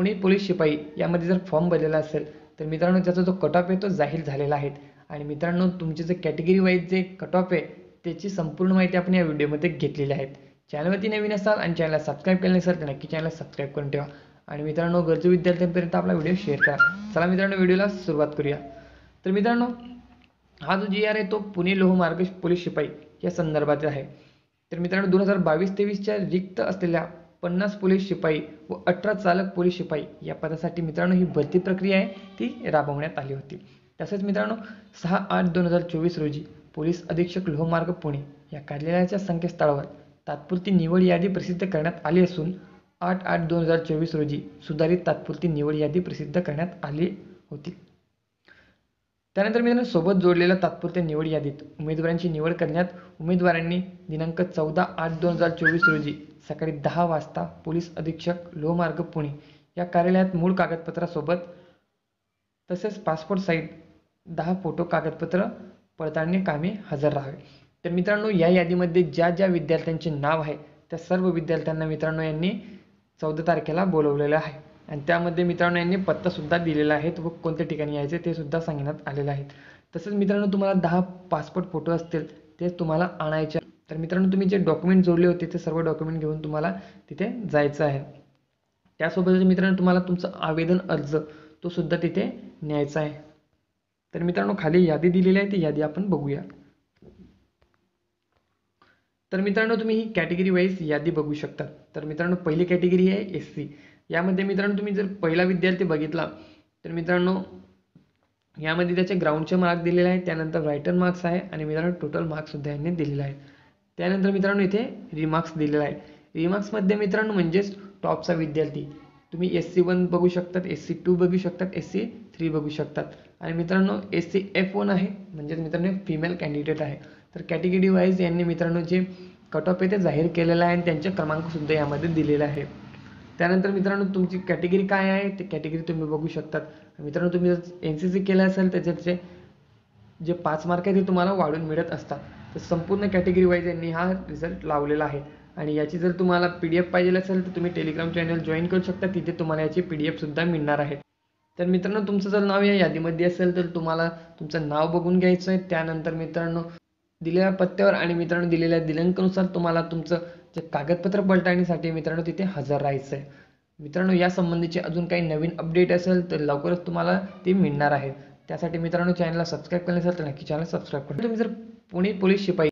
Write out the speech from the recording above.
Pune police शिपाई यामध्ये जर फॉर्म भरलेला असेल तर मित्रांनो त्याचा जो कट ऑफ आहे तो जाहीर झालेला आहे। आणि मित्रांनो तुमचे जे कॅटेगरी वाईज जे कट ऑफ आहे त्याची संपूर्ण माहिती आपण या व्हिडिओमध्ये घेतलेली आहे। चॅनलवरती नवीन असाल आणि चॅनलला सबस्क्राईब केलं नसेल तर नक्की चॅनलला सबस्क्राईब करून ठेवा आणि मित्रांनो गरजू विद्यार्थ्यांपर्यंत आपला व्हिडिओ शेअर करा। चला मित्रांनो व्हिडिओला सुरुवात करूया। तर मित्रांनो हा जो जी आर आहे तो पुणे लोहमार्ग पोलीस शिपाई या संदर्भात आहे। तर मित्रांनो 2022-23च्या रिक्त असलेल्या 50 पोलीस शिपाई व 18 चालक पोलीस शिपाई या पदासाठी मित्रांनो ही भरती प्रक्रिया आहे ती राबवण्यात आली होती। तसेच मित्रांनो 6/8/2024 रोजी पोलीस अधीक्षक लोहमार्ग पुणे या कार्यालयाच्या संकेतस्थळावर तात्पुरती निवड यादी प्रसिद्ध करण्यात आली असून 8/8/2024 रोजी सुधारित तात्पुरती निवड यादी प्रसिद्ध करण्यात आली होती। त्यानंतर मित्रांनो सोबत जोडलेल्या तात्पुरत्या निवड यादीत उमेदवारांची निवड करण्यात उमेदवारांनी दिनांक 14/8/2024 रोजी सकाळी 10 वाजता पोलीस अधीक्षक लोहमार्ग पुणे या कार्यालयात मूळ कागदपत्रासोबत तसेच पासपोर्ट साईज 10 फोटो कागदपत्र पडताळणी कामी हजर राहावे। तर मित्रांनो या यादीमध्ये ज्या ज्या विद्यार्थ्यांचे नाव आहे त्या सर्व विद्यार्थ्यांना मित्रांनो यांनी 14 तारखेला बोलवलेलं आहे आणि त्यामध्ये मित्रांनो यांनी पत्ता सुद्धा दिलेला आहे व कोणत्या ठिकाणी यायचे ते सुद्धा सांगण्यात आलेलं आहे। तसंच मित्रांनो तुम्हाला 10 पासपोर्ट फोटो असतील ते तुम्हाला आणायचे। तर मित्रांनो तुम्ही जे डॉक्युमेंट जोडले होते ते सर्व डॉक्युमेंट घेऊन तुम्हाला तिथे जायचं आहे। त्यासोबतच मित्रांनो तुम्हाला तुमचं आवेदन अर्ज तो सुद्धा तिथे न्यायचा आहे। तर मित्रांनो खाली यादी दिलेली आहे ती यादी आपण बघूया। तर मित्रांनो तुम्ही ही कॅटेगरी वाईज यादी बघू शकता। तर मित्रांनो पहिली कॅटेगरी आहे SC। यामध्ये मित्रांनो तुम्ही जर पहिला विद्यार्थी बघितला तर मित्रांनो यामध्ये त्याचे ग्राउंडचे मार्क दिलेले आहेत, त्यानंतर रायटर मार्क्स आहे आणि मित्रांनो टोटल मार्क्स सुद्धा यांनी दिलेले आहेत। त्यानंतर मित्रांनो इथे रिमार्क्स दिलेला आहे। रिमार्क्समध्ये मित्रांनो म्हणजेच टॉपचा विद्यार्थी तुम्ही SC1 बघू शकतात, SC2 बघू शकतात, SC3 बघू शकतात आणि मित्रांनो SCF1 आहे म्हणजे मित्रांनो फिमेल कॅन्डिडेट आहे। तर कॅटेगरी वाईज यांनी मित्रांनो जे कट ऑफ आहे ते जाहीर केलेलं आहे आणि त्यांचे क्रमांक सुद्धा यामध्ये दिलेला आहे। त्यानंतर मित्रांनो तुमची कॅटेगरी काय आहे ते कॅटेगरी तुम्ही बघू शकतात। मित्रांनो तुम्ही जर NCC केलं असेल त्याचे जे 5 मार्क आहे ते तुम्हाला वाढून मिळत असतात। तर संपूर्ण कॅटेगरी वाईज यांनी हा रिझल्ट लावलेला आहे आणि याची जर तुम्हाला PDF पाहिजे असेल तर तुम्ही टेलिग्राम चॅनल जॉईन करू शकता, तिथे तुम्हाला याची PDF सुद्धा मिळणार आहे। तर मित्रांनो तुमचं जर नाव या यादीमध्ये असेल तर तुम्हाला तुमचं नाव बघून घ्यायचं आहे। त्यानंतर मित्रांनो दिलेल्या पत्त्यावर आणि मित्रांनो दिलेल्या दिनांकानुसार तुम्हाला तुमचं जे कागदपत्र पडताळणीसाठी मित्रांनो तिथे हजर राहायचं आहे। मित्रांनो या संबंधीचे अजून काही नवीन अपडेट असेल तर लवकरच तुम्हाला ते मिळणार आहे। त्यासाठी मित्रांनो चॅनलला सबस्क्राईब केलं नसेल तर नक्की चॅनल सबस्क्राईब करा। तुम्ही जर पुणे पोलीस शिपाई